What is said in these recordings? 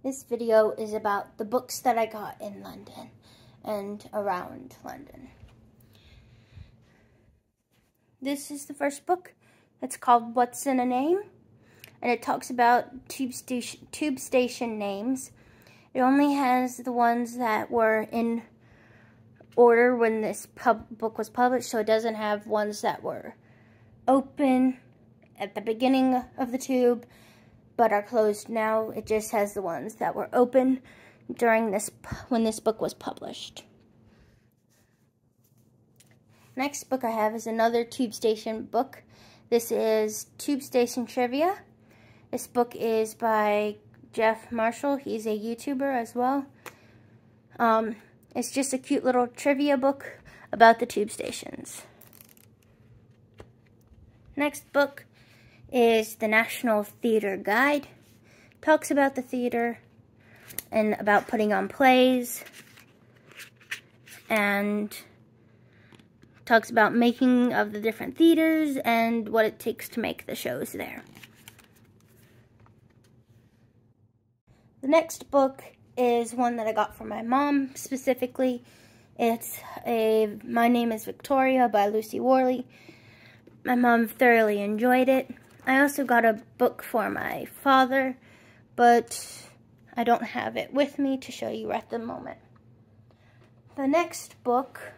This video is about the books that I got in London and around London. This is the first book. It's called What's in a Name, and it talks about tube station names. It only has the ones that were in order when this book was published, so it doesn't have ones that were open at the beginning of the tube but are closed now. It just has the ones that were open during when this book was published. Next book I have is another tube station book. This is Tube Station Trivia. This book is by Jeff Marshall. He's a YouTuber as well. It's just a cute little trivia book about the tube stations. Next book is the National Theatre Guide. Talks about the theater and about putting on plays, and talks about making of the different theaters and what it takes to make the shows there. The next book is one that I got from my mom specifically. It's My Name is Victoria by Lucy Worley. My mom thoroughly enjoyed it. I also got a book for my father, but I don't have it with me to show you at the moment. The next book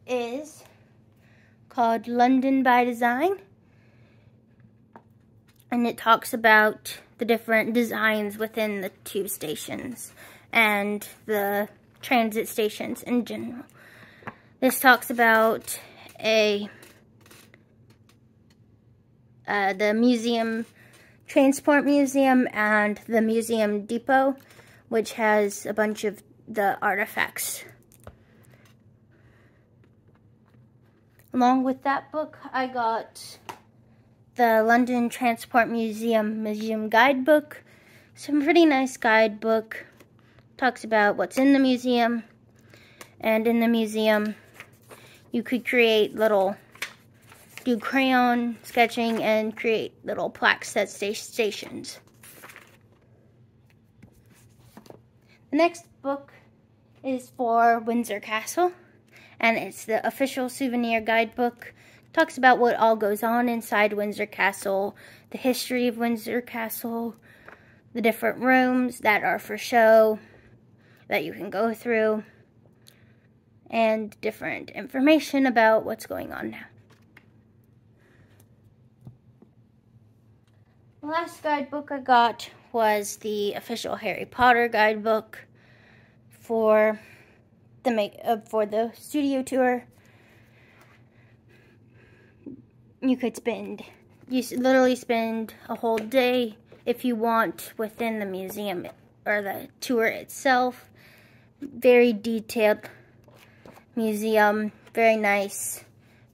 is called London by Design, and it talks about the different designs within the tube stations and the transit stations in general. This talks about the museum, Transport Museum, and the Museum Depot, which has a bunch of the artifacts. Along with that book, I got the London Transport Museum Guidebook. Some pretty nice guidebook. Talks about what's in the museum, and in the museum you could create do crayon sketching and create little plaques at stations. The next book is for Windsor Castle, and it's the official souvenir guidebook. Talks about what all goes on inside Windsor Castle, the history of Windsor Castle, the different rooms that are for show that you can go through, and different information about what's going on now. The last guidebook I got was the official Harry Potter guidebook for the studio tour. You literally spend a whole day if you want within the museum or the tour itself. Very detailed museum, very nice,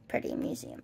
pretty museum.